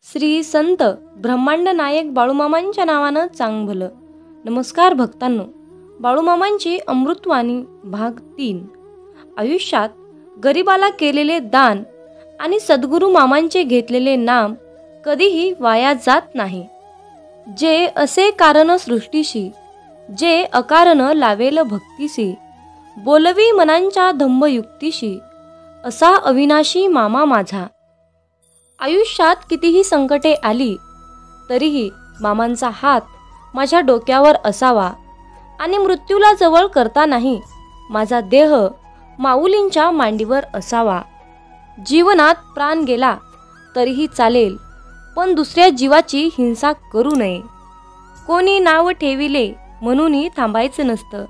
श्री संत ब्रह्मांड नायक बाळूमामांच्या नावानं चांग भलं. नमस्कार भक्तांनो, बाळूमामांची अमृतवाणी भाग 3. आयुष्यात गरिबाला केलेले दान आणि सद्गुरू मामांचे घेतलेले नाम कधीही वाया जात नाही. जे असे कारण सृष्टीशी, जे अकारण लावेल भक्तीसी, बोलवी मनांच्या धम्मयुक्तीशी, असा अविनाशी मामा माझा. आयुष्यात कितीही संकटे आली तरीही मामांचा हात माझ्या डोक्यावर असावा आणि मृत्यूला जवळ करता नाही माझा देह माऊलींच्या मांडीवर असावा. जीवनात प्राण गेला तरीही चालेल, पण दुसऱ्या जीवाची हिंसा करू नये. कोणी नाव ठेविले म्हणूनही थांबायचं नसतं,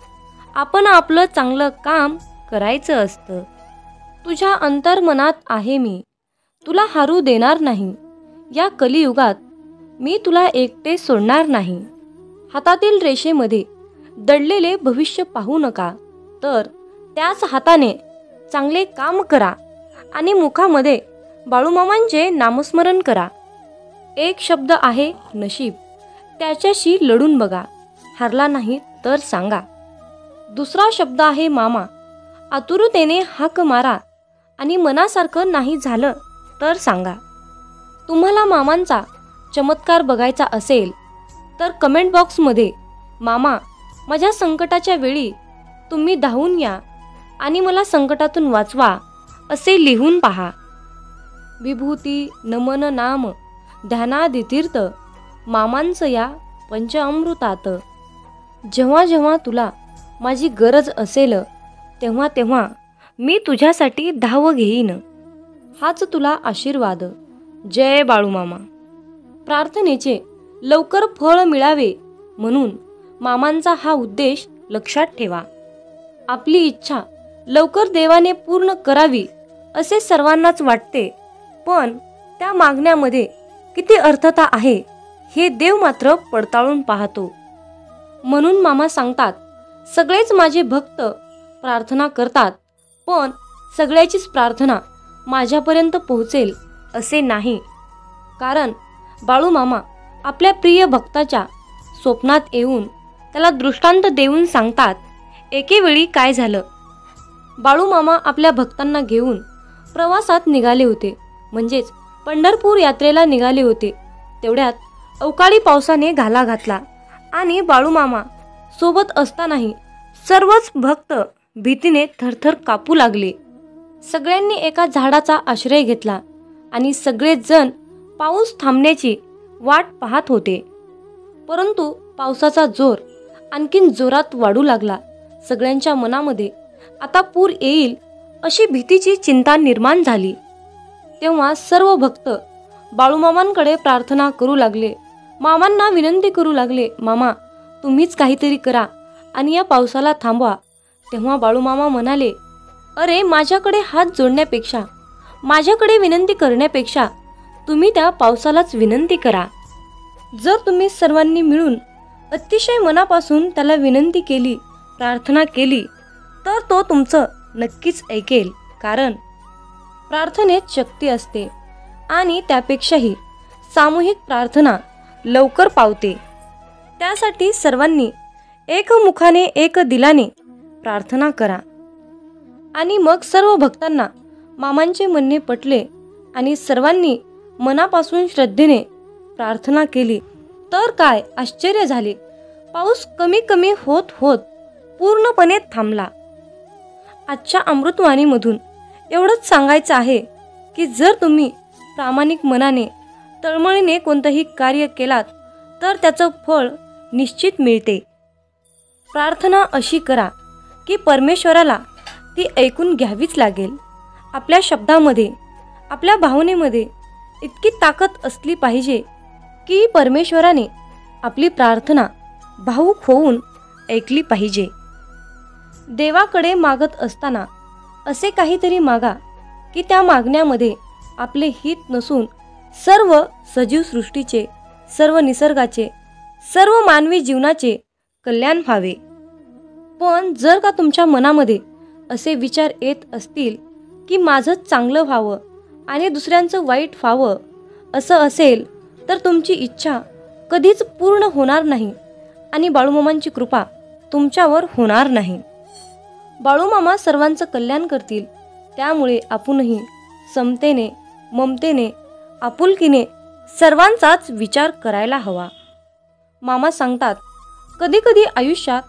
आपण आपलं चांगलं काम करायचं असतं. तुझ्या अंतर्मनात आहे मी, तुला हारू देणार नाही. या कलियुगात मी तुला एकटे सोडणार नाही. हातातील रेषेमध्ये दडलेले भविष्य पाहू नका, तर त्याच हाताने चांगले काम करा आणि मुखामध्ये बाळूमामांचे नामस्मरण करा. एक शब्द आहे नशीब, त्याच्याशी लढून बघा, हारला नाही तर सांगा. दुसरा शब्द आहे मामा, आतुरतेने हाक मारा आणि मनासारखं नाही झालं तर सांगा. तुम्हाला मामांचा चमत्कार बघायचा असेल तर कमेंट बॉक्समध्ये मामा माझ्या संकटाच्या वेळी तुम्ही धावून या आणि मला संकटातून वाचवा असे लिहून पहा. विभूती नमन नाम ध्यानादितीर्थ मामांचं या पंचअमृतात. जेव्हा जेव्हा तुला माझी गरज असेल तेव्हा तेव्हा मी तुझ्यासाठी धाव घेईन. हाच तुला आशीर्वाद. जय बाळूमामा. प्रार्थनेचे लवकर फळ मिळावे म्हणून मामांचा हा उद्देश लक्षात ठेवा. आपली इच्छा लवकर देवाने पूर्ण करावी असे सर्वांनाच वाटते, पण त्या मागण्यामध्ये किती अर्थता आहे हे देव मात्र पडताळून पाहतो. म्हणून मामा सांगतात, सगळेच माझे भक्त प्रार्थना करतात, पण सगळ्याचीच प्रार्थना माझ्यापर्यंत पोहोचेल असे नाही. कारण बाळूमामा आपल्या प्रिय भक्ताच्या स्वप्नात येऊन त्याला दृष्टांत देऊन सांगतात. एकेवेळी काय झालं, बाळूमामा आपल्या भक्तांना घेऊन प्रवासात निघाले होते, म्हणजेच पंढरपूर यात्रेला निघाले होते. तेवढ्यात अवकाळी पावसाने घाला घातला आणि बाळूमामा सोबत असतानाही सर्वच भक्त भीतीने थरथर कापू लागले. सगळ्यांनी एका झाडाचा आश्रय घेतला आणि सगळेच जण पाऊस थांबण्याची वाट पाहत होते. परंतु पावसाचा जोर आणखीन जोरात वाढू लागला. सगळ्यांच्या मनामध्ये आता पूर येईल अशी भीतीची चिंता निर्माण झाली. तेव्हा सर्व भक्त बाळूमामांकडे प्रार्थना करू लागले, मामांना विनंती करू लागले, मामा तुम्हीच काहीतरी करा आणि या पावसाला थांबवा. तेव्हा बाळूमामा म्हणाले, अरे माझ्याकडे हात जोडण्यापेक्षा, माझ्याकडे विनंती करण्यापेक्षा तुम्ही त्या पावसालाच विनंती करा. जर तुम्ही सर्वांनी मिळून अतिशय मनापासून त्याला विनंती केली, प्रार्थना केली, तर तो तुमचं नक्कीच ऐकेल. कारण प्रार्थनेत शक्ती असते आणि त्यापेक्षाही सामूहिक प्रार्थना लवकर पावते. त्यासाठी सर्वांनी एकमुखाने एक दिलाने प्रार्थना करा. आणि मग सर्व भक्तांना मामांचे म्हणणे पटले आणि सर्वांनी मनापासून श्रद्धेने प्रार्थना केली. तर काय आश्चर्य झाले, पाऊस कमी कमी होत होत पूर्णपणे थांबला. आजच्या अमृतवाणीमधून एवढंच सांगायचं आहे की जर तुम्ही प्रामाणिक मनाने तळमळीने कोणतंही कार्य केलात तर त्याचं फळ निश्चित मिळते. प्रार्थना अशी करा की परमेश्वराला ती ऐकून घ्यावीच लागेल. आपल्या शब्दामध्ये, आपल्या भावनेमध्ये इतकी ताकद असली पाहिजे की परमेश्वराने आपली प्रार्थना भावूक होऊन ऐकली पाहिजे. देवाकडे मागत असताना असे काहीतरी मागा की त्या मागण्यामध्ये आपले हित नसून सर्व सजीव सृष्टीचे, सर्व निसर्गाचे, सर्व मानवी जीवनाचे कल्याण व्हावे. पण जर का तुमच्या मनामध्ये असे विचार येत असतील की माझं चांगलं व्हावं आणि दुसऱ्यांचं वाईट व्हावं, असं असेल तर तुमची इच्छा कधीच पूर्ण होणार नाही आणि बाळूमामांची कृपा तुमच्यावर होणार नाही. बाळूमामा सर्वांचं कल्याण करतील, त्यामुळे आपणही समतेने, ममतेने, आपुलकीने सर्वांचाच विचार करायला हवा. मामा सांगतात, कधीकधी आयुष्यात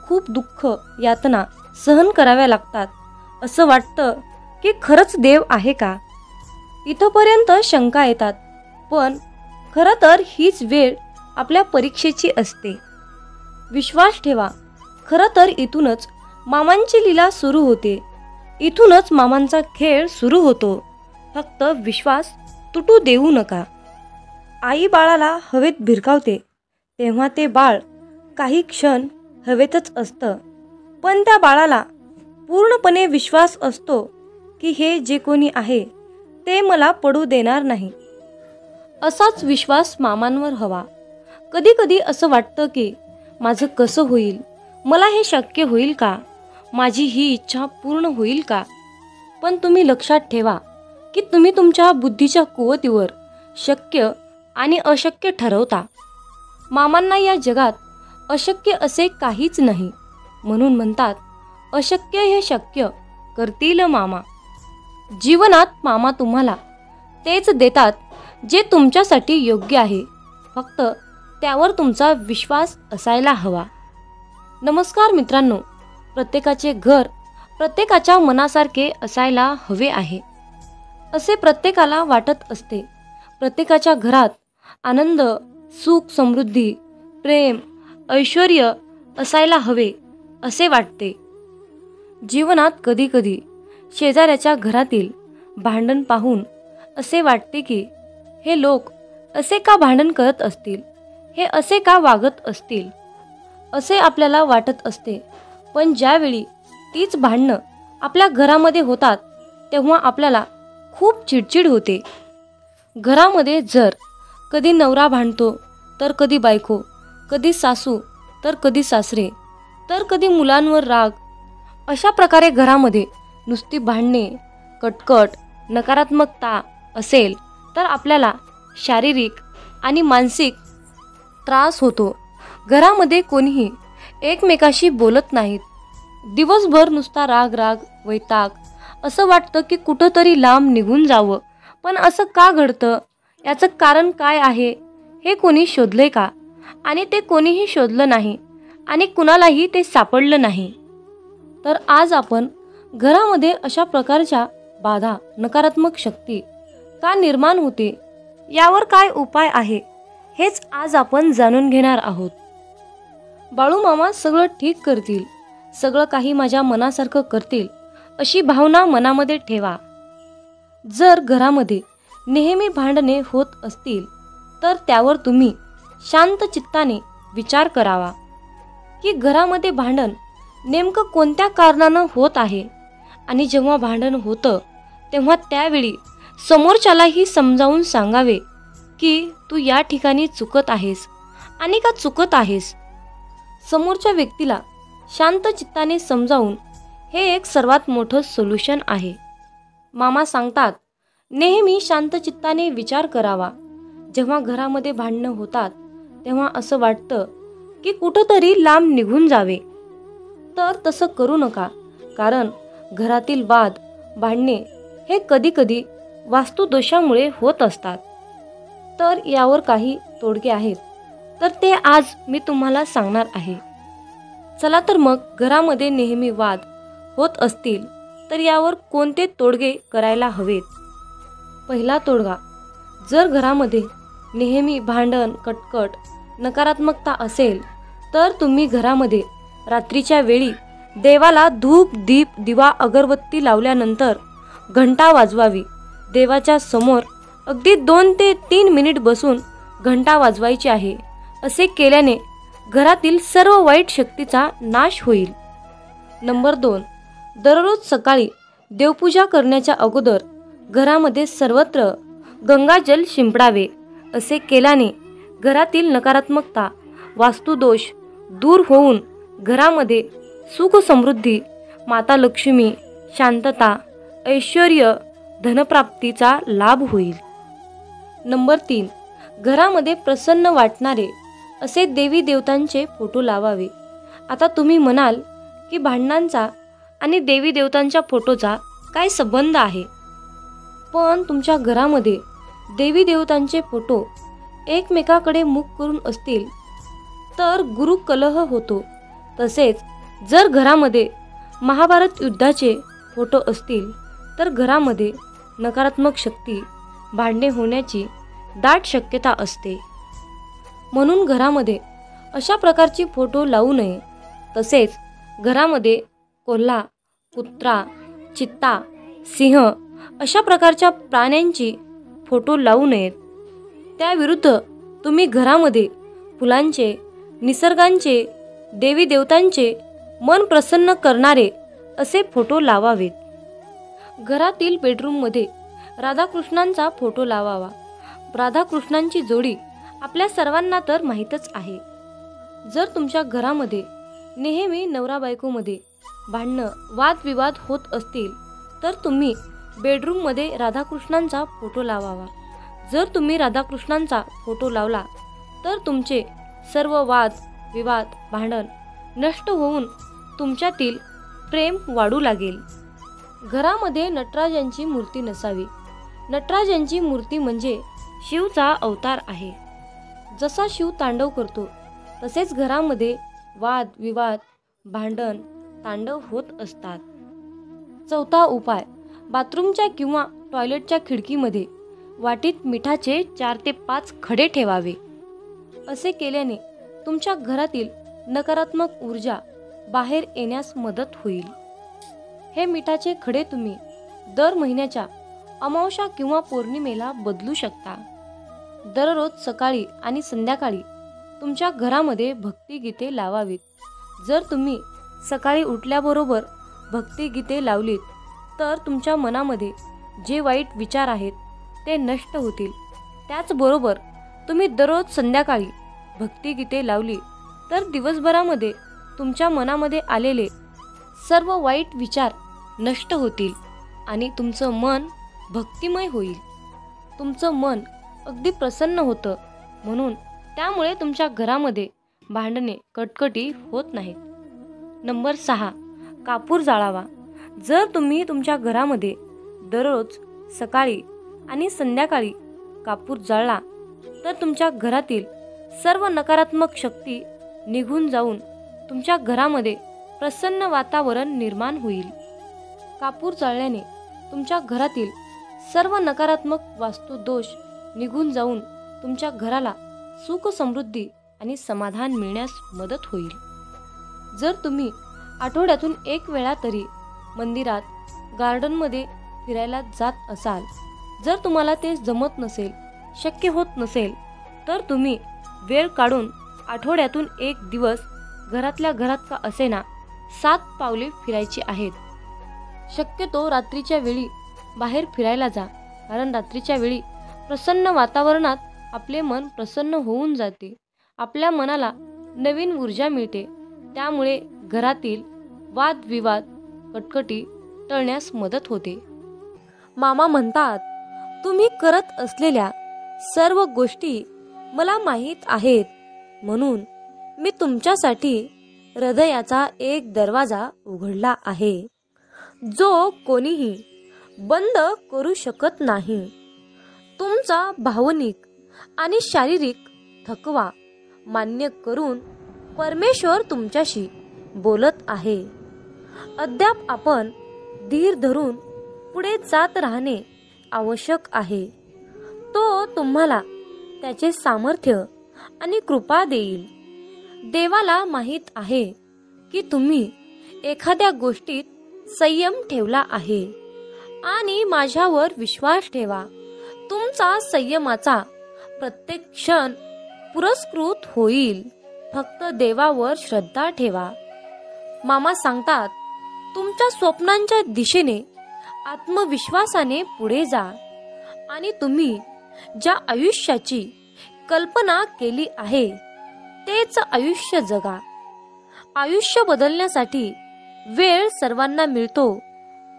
खूप दुःख, यातना सहन कराव्या लागतात. असं वाटतं की खरंच देव आहे का? इथपर्यंत शंका येतात. पण खरं तर हीच वेळ आपल्या परीक्षेची असते. विश्वास ठेवा. खरं तर इथूनच मामांची लीला सुरू होते. इथूनच मामांचा खेळ सुरू होतो. फक्त विश्वास तुटू देऊ नका. आई बाळाला हवेत भिरकावते, तेव्हा ते बाळ काही क्षण हवेतच असतं. पण त्या बाळाला पूर्णपणे विश्वास असतो की हे जे कोणी आहे ते मला पडू देणार नाही. असाच विश्वास मामांवर हवा. कधी कधी असं वाटतं की माझं कसं होईल, मला हे शक्य होईल का, माझी ही इच्छा पूर्ण होईल का? पण तुम्ही लक्षात ठेवा की तुम्ही तुमच्या बुद्धीच्या कुवतीवर शक्य आणि अशक्य ठरवता. मामांना या जगात अशक्य असे काहीच नाही. म्हणून म्हणतात, अशक्य हे शक्य करतील मामा. जीवनात मामा तुम्हाला तेच देतात जे तुमच्यासाठी योग्य आहे. फक्त त्यावर तुमचा विश्वास असायला हवा. नमस्कार मित्रांनो, प्रत्येकाचे घर प्रत्येकाच्या मनासारखे असायला हवे आहे असे प्रत्येकाला वाटत असते. प्रत्येकाच्या घरात आनंद, सुख, समृद्धी, प्रेम, ऐश्वर्य असायला हवे असे वाटते. जीवनात कधी कधी शेजाऱ्याच्या घरातील भांडण पाहून असे वाटते की हे लोक असे का भांडण करत असतील, हे असे का वागत असतील, असे आपल्याला वाटत असते. पण ज्यावेळी तीच भांडणं आपल्या घरामध्ये होतात तेव्हा आपल्याला खूप चिडचिड होते. घरामध्ये जर कधी नवरा भांडतो तर कधी बायको, कधी सासू तर कधी सासरे, तर कधी मुलांवर राग, अशा प्रकारे घरामध्ये नुसती भांडणे, कटकट, नकारात्मकता असेल तर आपल्याला शारीरिक आणि मानसिक त्रास होतो. घरामध्ये कोणीही एकमेकाशी बोलत नाहीत. दिवसभर नुसता राग राग, वैताग, असं वाटतं की कुठंतरी लांब निघून जावं. पण असं का घडतं, याचं कारण काय आहे हे कोणी शोधले का? आणि ते कोणीही शोधलं नाही आणि कुणालाही ते सापडलं नाही. तर आज आपण घरामध्ये अशा प्रकारच्या बाधा, नकारात्मक शक्ती का निर्माण होते, यावर काय उपाय आहे हेच आज आपण जाणून घेणार आहोत. बाळूमामा सगळं ठीक करतील, सगळं काही माझ्या मनासारखं करतील अशी भावना मनामध्ये ठेवा. जर घरामध्ये नेहमी भांडणे होत असतील तर त्यावर तुम्ही शांत चित्ताने विचार करावा की घरामध्ये भांडण नेमकं कोणत्या कारणानं होत आहे. आणि जेव्हा भांडण होतं तेव्हा त्यावेळी समोरच्यालाही समजावून सांगावे की तू या ठिकाणी चुकत आहेस आणि का चुकत आहेस. समोरच्या व्यक्तीला शांत चित्ताने समजावून हे एक सर्वात मोठं सोल्युशन आहे. मामा सांगतात, नेहमी शांत चित्ताने विचार करावा. जेव्हा घरामध्ये भांडणं होतात तेव्हा असं वाटतं की कुठंतरी लांब निघून जावे. तर तसं करू नका, कारण घरातील वाद, भांडणे हे कधीकधी वास्तुदोषामुळे होत असतात. तर यावर काही तोडगे आहेत, तर ते आज मी तुम्हाला सांगणार आहे. चला तर मग, घरामध्ये नेहमी वाद होत असतील तर यावर कोणते तोडगे करायला हवेत. पहिला तोडगा, जर घरामध्ये नेहमी भांडण, कटकट, नकारात्मकता असेल तर तुम्ही घरामध्ये रात्रीच्या वेळी देवाला धूप, दीप, दिवा, अगरबत्ती लावल्यानंतर घंटा वाजवावी. देवाच्या समोर अगदी 2 ते 3 मिनिट बसून घंटा वाजवायची आहे. असे केल्याने घरातील सर्व वाईट शक्तीचा नाश होईल. नंबर 2, दररोज सकाळी देवपूजा करण्याच्या अगोदर घरामध्ये सर्वत्र गंगाजल शिंपडावे. असे केल्याने घरातील नकारात्मकता, वास्तुदोष दूर होऊन घरामध्ये सुख, समृद्धी, माता लक्ष्मी, शांतता, ऐश्वर्य, धनप्राप्तीचा लाभ होईल. नंबर 3, घरामध्ये प्रसन्न वाटणारे असे देवी देवतांचे फोटो लावावे. आता तुम्ही म्हणाल की भांडणांचा आणि देवी देवतांच्या फोटोचा काय संबंध आहे? पण तुमच्या घरामध्ये देवी देवतांचे फोटो एकमेकाकडे मुख करून असतील तर गुरुकलह होतो. तसेच जर घरामध्ये महाभारत युद्धाचे फोटो असतील तर घरामध्ये नकारात्मक शक्ती, भांडणे होण्याची दाट शक्यता असते. म्हणून घरामध्ये अशा प्रकारची फोटो लावू नये. तसेच घरामध्ये कोल्हा, कुत्रा, चित्ता, सिंह अशा प्रकारच्या प्राण्यांची फोटो लावू नयेत. त्याविरुद्ध तुम्ही घरामध्ये फुलांचे, निसर्गांचे, देवी देवतांचे मन प्रसन्न करणारे असे फोटो लावावेत. घरातील बेडरूममध्ये राधाकृष्णांचा फोटो लावावा. राधाकृष्णांची जोडी आपल्या सर्वांना तर माहीतच आहे. जर तुमच्या घरामध्ये नेहमी नवरा बायकोमध्ये भांडणं, वादविवाद होत असतील तर तुम्ही बेडरूममध्ये राधाकृष्णांचा फोटो लावावा. जर तुम्ही राधाकृष्णांचा फोटो लावला तर तुमचे सर्व वाद विवाद, भांडण नष्ट होऊन तुमच्यातील प्रेम वाढू लागेल. घरामध्ये नटराजांची मूर्ती नसावी. नटराजांची मूर्ती म्हणजे शिवचा अवतार आहे. जसा शिव तांडव करतो तसेच घरामध्ये वाद विवाद, भांडण, तांडव होत असतात. चौथा उपाय, बाथरूमच्या किंवा टॉयलेटच्या खिडकीमध्ये वाटीत मिठाचे 4 ते 5 खडे ठेवावे. असे केल्याने तुमच्या घरातील नकारात्मक ऊर्जा बाहेर येण्यास मदत होईल. हे मिठाचे खडे तुम्ही दर महिन्याच्या अमावस्या किंवा पौर्णिमेला बदलू शकता. दररोज सकाळी आणि संध्याकाळी तुमच्या घरामध्ये भक्तिगीते लावावीत. जर तुम्ही सकाळी उठल्याबरोबर भक्तिगीते लावलीत तर तुमच्या मनामध्ये जे वाईट विचार आहेत ते नष्ट होतील. त्याचबरोबर तुम्ही दररोज संध्याकाळी भक्तिगीते लावली तर दिवसभरामध्ये तुमच्या मनामध्ये आलेले सर्व वाईट विचार नष्ट होतील आणि तुमचं मन भक्तिमय होईल. तुमचं मन अगदी प्रसन्न होतं. म्हणून त्यामुळे तुमच्या घरामध्ये भांडणे, कटकटी होत नाहीत. नंबर 6, कापूर जाळावा. जर तुम्ही तुमच्या घरामध्ये दररोज सकाळी आणि संध्याकाळी कापूर जाळला तर तुमच्या घरातील सर्व नकारात्मक शक्ती निघून जाऊन तुमच्या घरामध्ये प्रसन्न वातावरण निर्माण होईल. कापूर जाळल्याने तुमच्या घरातील सर्व नकारात्मक वास्तुदोष निघून जाऊन तुमच्या घराला सुख, समृद्धी आणि समाधान मिळण्यास मदत होईल. जर तुम्ही आठवड्यातून 1 वेळा तरी मंदिरात, गार्डनमध्ये फिरायला जात असाल, जर तुम्हाला ते जमत नसेल, शक्य होत नसेल तर तुम्ही वेळ काढून आठवड्यातून 1 दिवस घरातल्या घरात का असेना 7 पावले फिरायची आहेत. शक्यतो रात्रीच्या वेळी बाहेर फिरायला जा. कारण रात्रीच्या वेळी प्रसन्न वातावरणात आपले मन प्रसन्न होऊन जाते. आपल्या मनाला नवीन ऊर्जा मिळते. त्यामुळे घरातील वादविवाद, कटकटी टळण्यास मदत होते. मामा म्हणतात, तुम्ही करत असलेल्या सर्व गोष्टी मला माहीत आहेत. म्हणून मी तुमच्यासाठी हृदयाचा एक दरवाजा उघडला आहे जो कोणीही बंद करू शकत नाही. तुमचा भावनिक आणि शारीरिक थकवा मान्य करून परमेश्वर तुमच्याशी बोलत आहे. अद्याप आपण धीर धरून पुढे जात राहणे आवश्यक आहे. तो तुम्हाला त्याचे सामर्थ्य आणि कृपा देईल. देवाला माहीत आहे की तुम्ही एखाद्या गोष्टीत संयम ठेवला आहे आणि माझ्यावर विश्वास ठेवा. तुमचा संयमाचा प्रत्येक क्षण पुरस्कृत होईल. फक्त देवावर श्रद्धा ठेवा. मामा सांगतात, तुमच्या स्वप्नांच्या दिशेने आत्मविश्वासाने पुढे जा आणि तुम्ही ज्या आयुष्याची कल्पना केली आहे तेच आयुष्य जगा. आयुष्य बदलण्यासाठी वेळ सर्वांना मिळतो,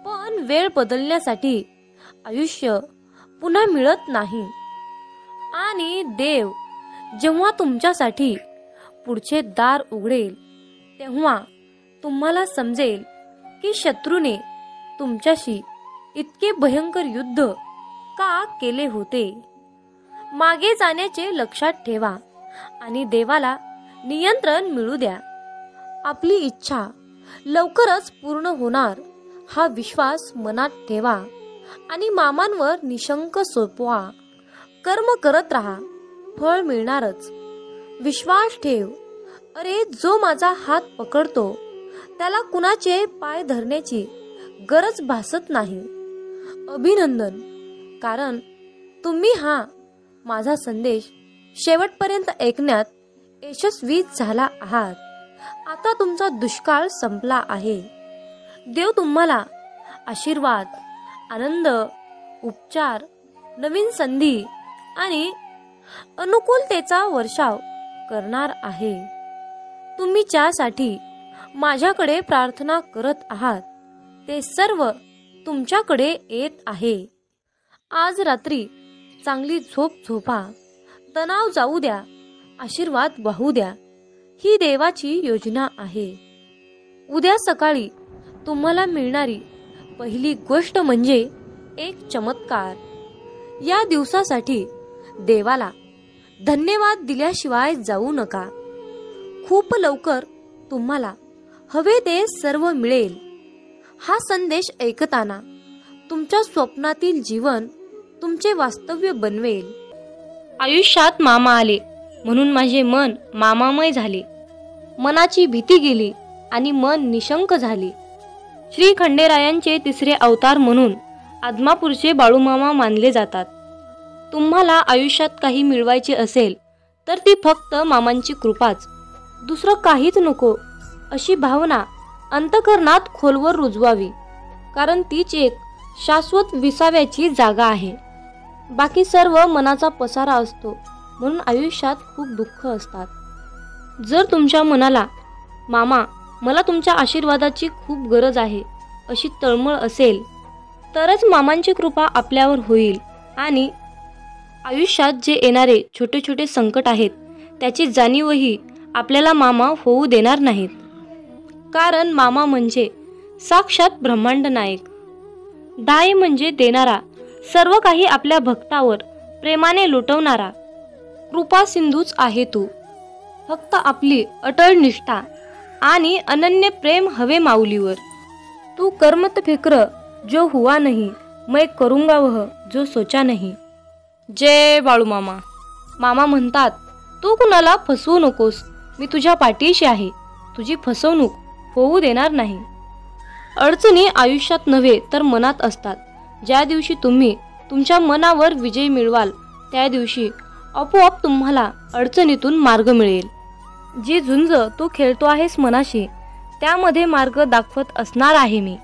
पण वेळ बदलण्यासाठी आयुष्य पुन्हा मिळत नाही. आणि देव जेव्हा तुमच्यासाठी पुढचे दार उघडेल तेव्हा तुम्हाला समजेल की शत्रूने तुमच्याशी इतके भयंकर युद्ध का केले होते. मागे जाण्याचे लक्षात ठेवा आणि देवाला नियंत्रण मिळू द्या. आपली इच्छा लवकरच पूर्ण होणार हा विश्वास मनात ठेवा आणि मामांवर निशंक सोपवा. कर्म करत राहा, फळ मिळणारच. विश्वास ठेव. अरे, जो माझा हात पकडतो त्याला कुणाचे पाय धरण्याची गरज भासत नाही. अभिनंदन, कारण तुम्ही हा माझा संदेश शेवटपर्यंत ऐकण्यात यशस्वी झाला आहात. आता तुमचा दुष्काळ संपला आहे. देव तुम्हाला आशीर्वाद, आनंद, उपचार, नवीन संधी आणि अनुकूलतेचा वर्षाव करणार आहे. तुम्ही ज्यासाठी माझ्याकडे प्रार्थना करत आहात ते सर्व तुमच्याकडे येत आहे. आज रात्री चांगली झोप झोपा, तणाव जाऊ द्या, आशीर्वाद वाहू द्या. ही देवाची योजना आहे. उद्या सकाळी तुम्हाला मिळणारी पहिली गोष्ट म्हणजे एक चमत्कार. या दिवसासाठी देवाला धन्यवाद दिल्याशिवाय जाऊ नका. खूप लवकर तुम्हाला हवे ते सर्व मिळेल. हा संदेश ऐकताना तुमच्या स्वप्नातील जीवन तुमचे वास्तव्य बनवेल. आयुष्यात मामा आले म्हणून माझे मन मामामय झाले. मनाची भीती गेली आणि मन निशंक झाले. श्री खंडेरायांचे तिसरे अवतार म्हणून आदमापूरचे बाळूमामा मानले जातात. तुम्हाला आयुष्यात काही मिळवायचे असेल तर ती फक्त मामांची कृपाच, दुसरं काहीच नको अशी भावना अंतःकरणात खोलवर रुजवावी, कारण तीच एक शाश्वत विसाव्याची जागा आहे. बाकी सर्व मनाचा पसारा असतो, म्हणून आयुष्यात खूप दुःख असतात. जर तुमच्या मनाला मामा मला तुमच्या आशीर्वादाची खूप गरज आहे अशी तळमळ असेल तरच मामांची कृपा आपल्यावर होईल आणि आयुष्यात जे येणारे छोटे छोटे संकट आहेत त्याची जाणीवही आपल्याला मामा होऊ देणार नाहीत. कारण मामा म्हणजे साक्षात ब्रह्मांड नायक. दाय म्हणजे देणारा, सर्व काही आपल्या भक्तावर प्रेमाने लुटवणारा. कृपा सिंधूच आहे तू. फक्त आपली अटळ निष्ठा आणि अनन्य प्रेम हवे माऊलीवर. तू कर्मत फिक्र जो हुआ नहीं, मैं करूंगा वह जो सोचा नहीं. जय बाळूमामा. मामा म्हणतात, तू कुणाला फसवू नकोस, मी तुझ्या पाठीशी आहे, तुझी फसवणूक होऊ देणार नाही. अडचणी आयुष्यात नव्हे तर मनात असतात. ज्या दिवशी तुम्ही तुमच्या मनावर विजय मिळवाल त्या दिवशी आपोआप तुम्हाला अडचणीतून मार्ग मिळेल. जी झुंज तू खेळतो आहेस मनाशी त्यामध्ये मार्ग दाखवत असणार आहे मी.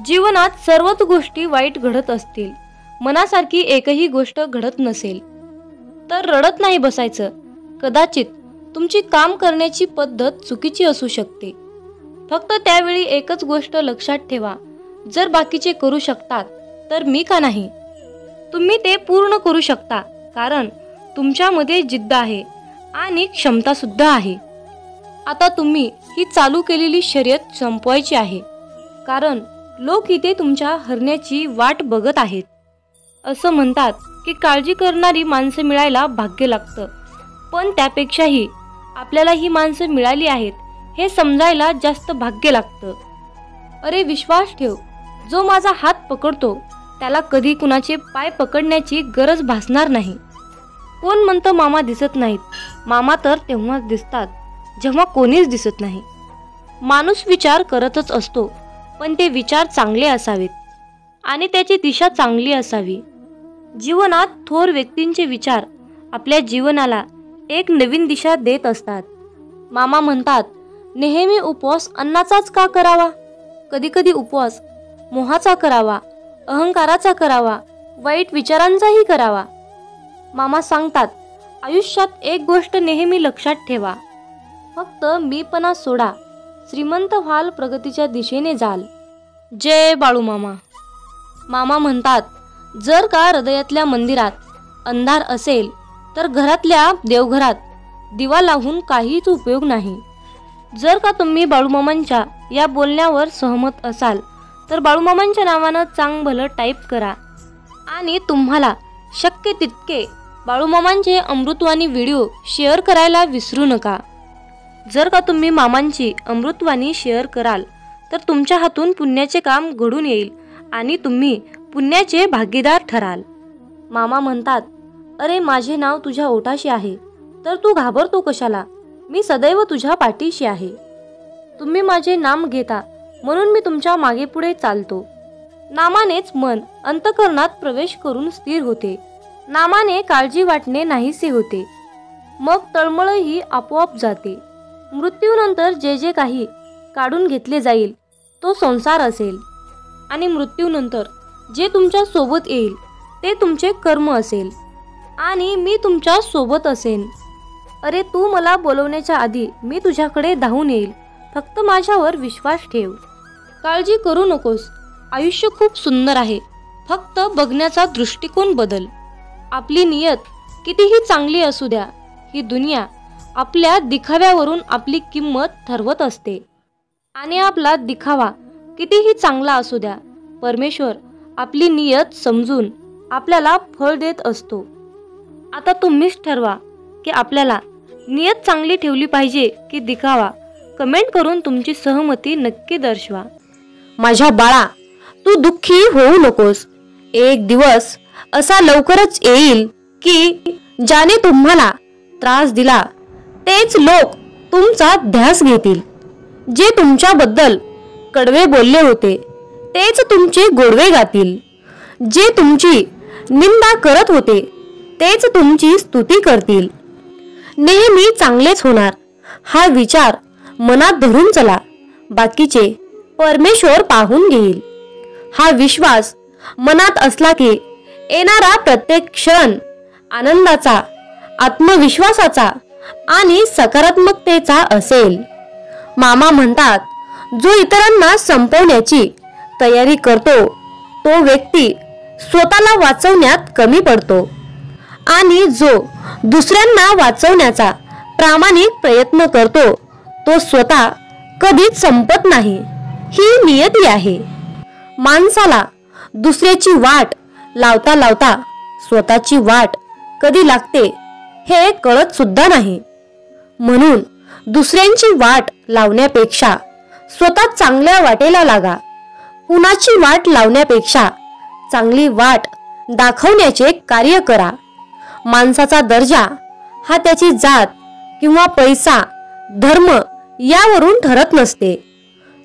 जीवनात सर्वच गोष्टी वाईट घडत असतील, मनासारखी एकही गोष्ट घडत नसेल तर रडत नाही बसायचं. कदाचित तुमची काम करण्याची पद्धत चुकीची असू शकते. फक्त त्यावेळी एकच गोष्ट लक्षात ठेवा, जर बाकीचे करू शकतात तर मी का नाही. तुम्ही ते पूर्ण करू शकता, कारण तुमच्यामध्ये जिद्द आहे आणि क्षमता सुद्धा आहे. आता तुम्ही ही चालू केलेली शर्यत संपवायची आहे, कारण लोक इथे तुमच्या हरण्याची वाट बघत आहेत. असं म्हणतात की काळजी करणारी माणसं मिळायला भाग्य लागतं, पण त्यापेक्षाही आपल्याला ही माणसं मिळाली आहेत हे समजायला जास्त भाग्य लागतं. अरे, विश्वास ठेव. जो माझा हात पकडतो त्याला कधी कुणाचे पाय पकडण्याची गरज भासणार नाही. कोण म्हणतं मामा दिसत नाहीत? मामा तर तेव्हाच दिसतात जेव्हा कोणीच दिसत नाही. माणूस विचार करतच असतो, पण ते विचार चांगले असावेत आणि त्याची दिशा चांगली असावी. जीवनात थोर व्यक्तींचे विचार आपल्या जीवनाला एक नवीन दिशा देत असतात. मामा म्हणतात, नेहमी उपवास अन्नाचाच का करावा? कधी कधी उपवास मोहाचा करावा, अहंकाराचा करावा, वाईट विचारांचाही करावा. मामा सांगतात, आयुष्यात एक गोष्ट नेहमी लक्षात ठेवा, फक्त मीपणा सोडा, श्रीमंत व्हाल, प्रगतीच्या दिशेने जाल. जय बाळूमामा. मामा म्हणतात, जर का हृदयातल्या मंदिरात अंधार असेल तर घरातल्या देवघरात दिवा लावून काहीच उपयोग नाही. जर का तुम्ही बाळूमामांच्या या बोलण्यावर सहमत असाल तर बाळूमामांच्या नावानं चांग भलं टाईप करा आणि तुम्हाला शक्य तितके बाळूमामांचे अमृतवाणी व्हिडिओ शेअर करायला विसरू नका. जर का तुम्ही मामांची अमृतवाणी शेअर कराल तर तुमच्या हातून पुण्याचे काम घडून येईल आणि तुम्ही पुण्याचे भागीदार ठराल. मामा म्हणतात, अरे माझे नाव तुझ्या ओठाशी आहे तर तू घाबरतो कशाला? मी सदैव तुझ्या पाठीशी आहे. तुम्ही माझे नाम घेता म्हणून मी तुमच्या मागे पुढे चालतो. नामानेच मन अंतःकरणात प्रवेश करून स्थिर होते. नामाने काळजी वाटणे नाहीसे होते. मग तळमळही आपोआप जाते. मृत्यूनंतर जे जे काही काढून घेतले जाईल तो संसार असेल आणि मृत्यूनंतर जे तुमच्या सोबत येईल ते तुमचे कर्म असेल आणि मी तुमच्या सोबत असेन. अरे तू मला बोलवण्याच्या आधी मी तुझ्याकडे धावून येईल. फक्त माझ्यावर विश्वास ठेव. काळजी करू नकोस. आयुष्य खूप सुंदर आहे. फक्त बघण्याचा दृष्टिकोन बदल. आपली नियत कितीही चांगली असू द्या, ही दुनिया आपल्या दिखाव्यावरून आपली किंमत ठरवत असते. आणि आपला दिखावा कितीही चांगला असू द्या, परमेश्वर आपली नियत समजून आपल्याला फळ देत असतो. आता तुम्हीच ठरवा की आपल्याला नियत चांगली ठेवली पाहिजे की दिखावा. कमेंट करून तुमची सहमती नक्की दर्शवा. माझ्या बाळा, तू दुःखी होऊ नकोस. एक दिवस असा लवकरच येईल की ज्याने तुम्हाला त्रास दिला तेच लोक तुमचा ध्यास घेतील. जे तुमच्याबद्दल कडवे बोलले होते तेच तुमचे गोडवे गातील. जे तुमची निंदा करत होते तेच तुमची स्तुती करतील. नेहमी चांगलेच होणार हा विचार मनात धरून चला. बाकीचे परमेश्वर पाहून घेईल. हा विश्वास मनात असला की येणारा प्रत्येक क्षण आनंदाचा, आत्मविश्वासाचा आणि सकारात्मकतेचा असेल. मामा म्हणतात, जो इतरांना संपवण्याची तयारी करतो तो व्यक्ती स्वतःला वाचवण्यात कमी पडतो आणि जो दुसऱ्यांना वाचवण्याचा प्रामाणिक प्रयत्न करतो तो स्वतः कधीच संपत नाही. ही नियती आहे. माणसाला दुसऱ्याची वाट लावता लावता स्वतःची वाट कधी लागते हे कळत सुद्धा नाही. म्हणून दुसऱ्यांची वाट लावण्यापेक्षा स्वतः चांगल्या वाटेला लागा. कुणाची वाट लावण्यापेक्षा चांगली वाट दाखवण्याचे कार्य करा. माणसाचा दर्जा हा त्याची जात किंवा पैसा, धर्म यावरून ठरत नसते,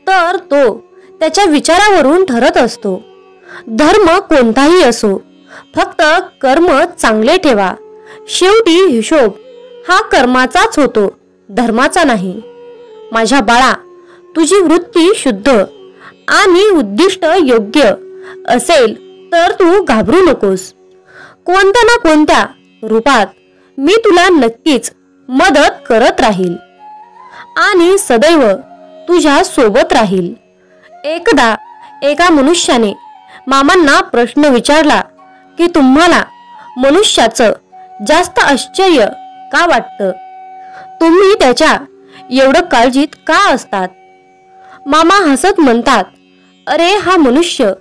तर तो त्याच्या विचारावरून ठरत असतो. धर्म कोणताही असो, फक्त कर्म चांगले ठेवा. शेवटी हिशोब हा कर्माचाच होतो, धर्माचा नाही. माझ्या बाळा, तुझी वृत्ती शुद्ध आणि उद्दिष्ट योग्य असेल तर तू घाबरू नकोस. कोणत्या ना कोणत्या रूपात मी तुला नक्कीच मदत करत राहील आणि सदैव तुझ्या सोबत राहील. एकदा एका मनुष्याने मामांना प्रश्न विचारला की तुम्हाला मनुष्याचं जास्त आश्चर्य का वाटतं? तुम्ही त्याच्या एवढं काळजीत का असतात? मामा हसत म्हणतात, अरे हा मनुष्य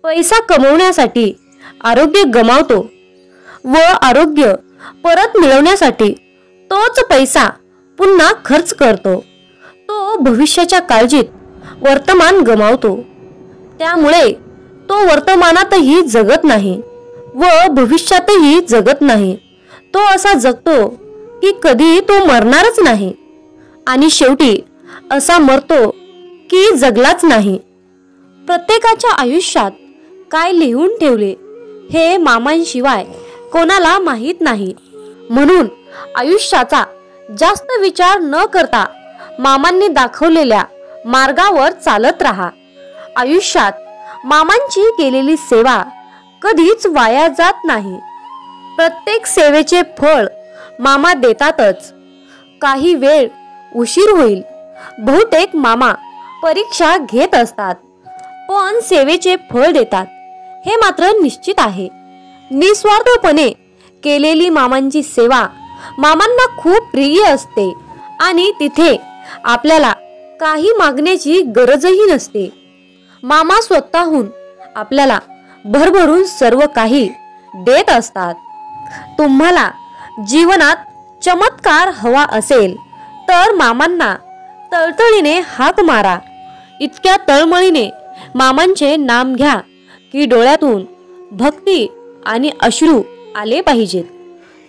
पैसा कमवण्यासाठी आरोग्य गमावतो व आरोग्य परत मिळवण्यासाठी तोच पैसा पुन्हा खर्च करतो. तो भविष्याच्या काळजीत वर्तमान गमावतो. त्यामुळे तो वर्तमानातही जगत नाही व भविष्यातही जगत नाही. तो असा जगतो की कधी तो मरणारच नाही आणि शेवटी असा मरतो की जगलाच नाही. प्रत्येकाच्या आयुष्यात काय लिहून ठेवले हे मामांशिवाय कोणाला माहीत नाही. म्हणून आयुष्याचा जास्त विचार न करता मामांनी दाखवलेल्या मार्गावर चालत राहा. आयुष्यात मामांची केलेली सेवा कधीच वाया जात नाही. प्रत्येक सेवेचे फळ मामा देतातच. काही वेळ उशीर होईल, बहुतेक मामा परीक्षा घेत असतात, पण सेवेचे फळ देतात हे मात्र निश्चित आहे. निस्वार्थपणे केलेली मामांची सेवा मामांना खूप प्रिय असते आणि तिथे आपल्याला काही मागण्याची गरजही नसते. मामा स्वतःहून आपल्याला भरभरून सर्व काही देत असतात. तुम्हाला जीवनात चमत्कार हवा असेल तर मामांना तळतळीने हाक मारा. इतक्या तळमळीने मामांचे नाम घ्या की डोळ्यातून भक्ती आणि अश्रू आले पाहिजेत.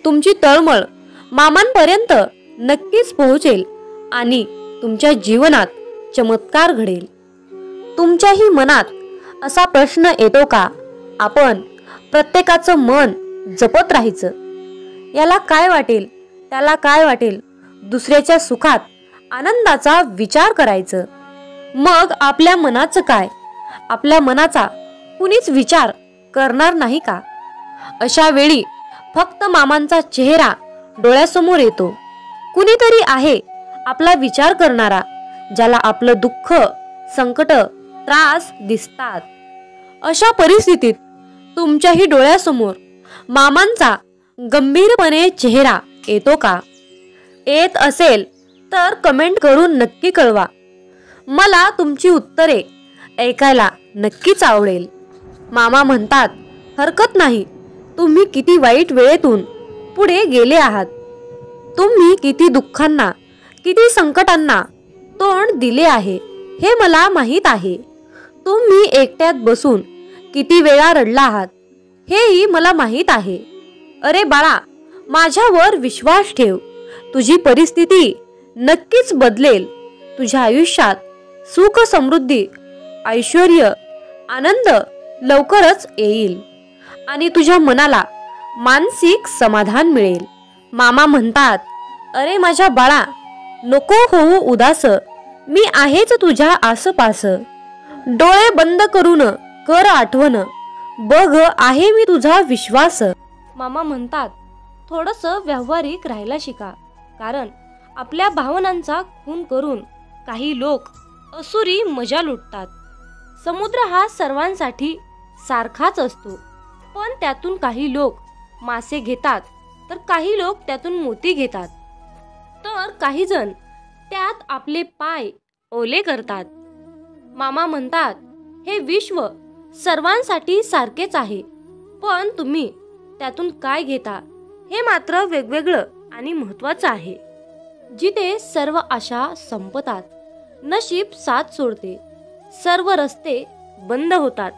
तुमची तळमळ मामांपर्यंत नक्कीच पोहोचेल आणि तुमच्या जीवनात चमत्कार घडेल. तुमच्याही मनात असा प्रश्न येतो का, आपण प्रत्येकाचं मन जपत राहायचं, याला काय वाटेल त्याला काय वाटेल, दुसऱ्याच्या सुखात आनंदाचा विचार करायचं. मग आपल्या मनाचं काय, आपल्या मनाचा कुणीच विचार करणार नाही का? अशा वेळी फक्त मामांचा चेहरा डोळ्यासमोर येतो. कुणीतरी आहे आपला विचार करणारा, ज्याला आपलं दुःख, संकट, त्रास दिसतात. अशा परिस्थितीत तुमच्याही डोळ्यासमोर मामांचा गंभीरपणे चेहरा येतो का? येत असेल तर कमेंट करून नक्की कळवा. मला तुमची उत्तरे ऐकायला नक्कीच आवडेल. मामा म्हणतात, हरकत नाही, तुम्ही किती वाईट वेळेतून पुढे गेले आहात. तुम्ही किती दुःखांना, किती संकटांना तोंड दिले आहे हे मला माहीत आहे. तुम्ही एकट्यात बसून किती वेळा रडला आहात हेही मला माहीत आहे. अरे बाळा, माझ्यावर विश्वास ठेव. तुझी परिस्थिती नक्कीच बदलेल. तुझ्या आयुष्यात सुख, समृद्धी, ऐश्वर्य, आनंद लवकरच येईल आणि तुझ्या मनाला मानसिक समाधान मिळेल. मामा म्हणतात, अरे माझ्या बाळा, नको होऊ उदास, मी आहेच तुझ्या आसपास. डोळे बंद करून कर आठवण, बघ आहे मी तुझा विश्वास. मामा म्हणतात, थोडंसं व्यावहारिक राहायला शिका, कारण आपल्या भावनांचा खून करून काही लोक असुरी मजा लुटतात. समुद्र हा सर्वांसाठी सारखाच असतो, पण त्यातून काही लोक मासे घेतात तर काही लोक त्यातून मोती घेतात, तर काही जण त्यात आपले पाय ओले करतात. मामा म्हणतात, हे विश्व सर्वांसाठी सारखेच आहे, पण तुम्ही त्यातून काय घेता हे मात्र वेगवेगळं आणि महत्त्वाचं आहे. जिथे सर्व आशा संपतात, नशीब साथ सोडते, सर्व रस्ते बंद होतात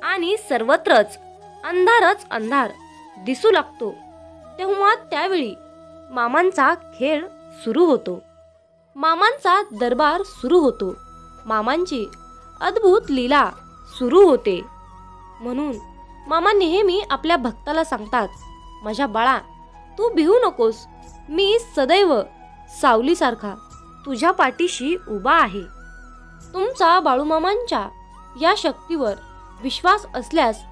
आणि सर्वत्रच अंधारच अंधार दिसू लागतो, तेव्हा त्यावेळी मामांचा खेळ सुरू होतो. मामांचा दरबार सुरू होतो. मामांची अद्भुत लीला सुरू होते. म्हणून मामा नेहमी आपल्या भक्ताला सांगतात, माझ्या बाळा, तू भिवू नकोस, मी सदैव सावलीसारखा तुझ्या पाठीशी उभा आहे. तुमचा बाळूमामांच्या या शक्तीवर विश्वास असल्यास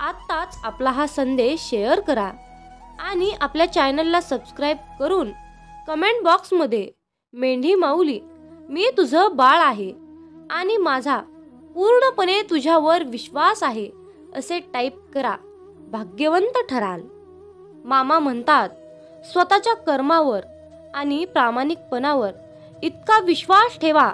आत्ताच आपला हा संदेश शेअर करा आणि आपल्या चॅनलला सबस्क्राईब करून कमेंट बॉक्समध्ये मेंढी माऊली, मी तुझं बाळ आहे आणि माझा पूर्णपणे तुझ्यावर विश्वास आहे असे टाईप करा. भाग्यवंत ठराल. मामा म्हणतात, स्वतःच्या कर्मावर आणि प्रामाणिकपणावर इतका विश्वास ठेवा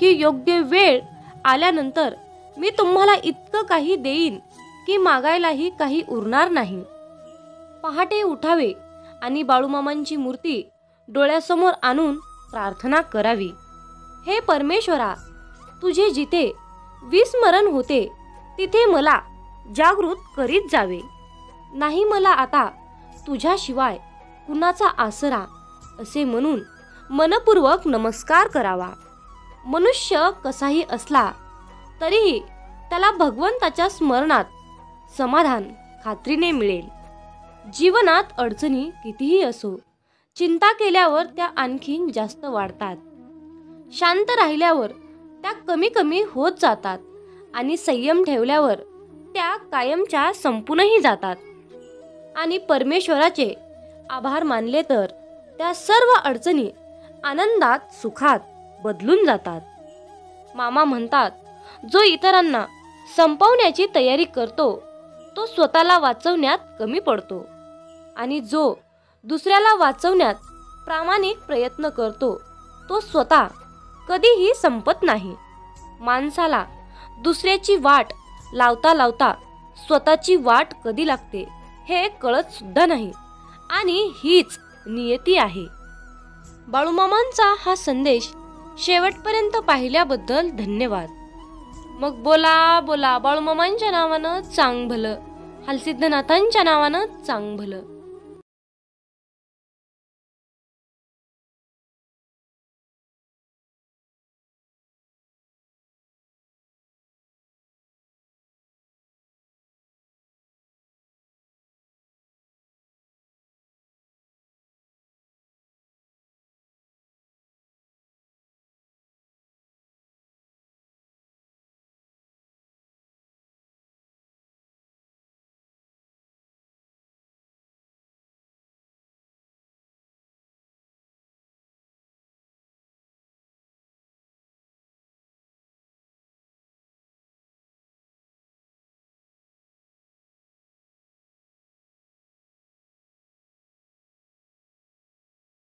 की योग्य वेळ आल्यानंतर मी तुम्हाला इतकं काही देईन की मागायलाही काही उरणार नाही. पहाटे उठावे आणि बाळूमामांची मूर्ती डोळ्यासमोर आणून प्रार्थना करावी. हे परमेश्वरा, तुझे जिथे विस्मरण होते तिथे मला जागृत करीत जावे. नाही मला आता तुझ्याशिवाय कुणाचा आसरा असे म्हणून मनपूर्वक नमस्कार करावा. मनुष्य कसाही असला तरीही त्याला भगवंताच्या स्मरणात समाधान खात्रीने मिळेल. जीवनात अडचणी कितीही असो, चिंता केल्यावर त्या आणखीन जास्त वाढतात. शांत राहिल्यावर त्या कमी कमी होत जातात आणि संयम ठेवल्यावर त्या कायमच्या संपूनही जातात. आणि परमेश्वराचे आभार मानले तर त्या सर्व अडचणी आनंदात, सुखात बदलून जातात. मामा म्हणतात, जो इतरांना संपवण्याची तयारी करतो तो स्वतःला वाचवण्यात कमी पडतो. आणि जो दुसऱ्याला वाचवण्यात प्रामाणिक प्रयत्न करतो तो स्वतः कधीही संपत नाही. माणसाला दुसऱ्याची वाट लावता लावता स्वतःची वाट कधी लागते हे कळत सुद्धा नाही आणि हीच नियती आहे. बाळूमामांचा हा संदेश शेवटपर्यंत पाहिल्याबद्दल धन्यवाद. मग बोला बोला बाळूमामांच्या नावानं चांग भलं, हालसिद्धनाथांच्या नावानं चांग भलं.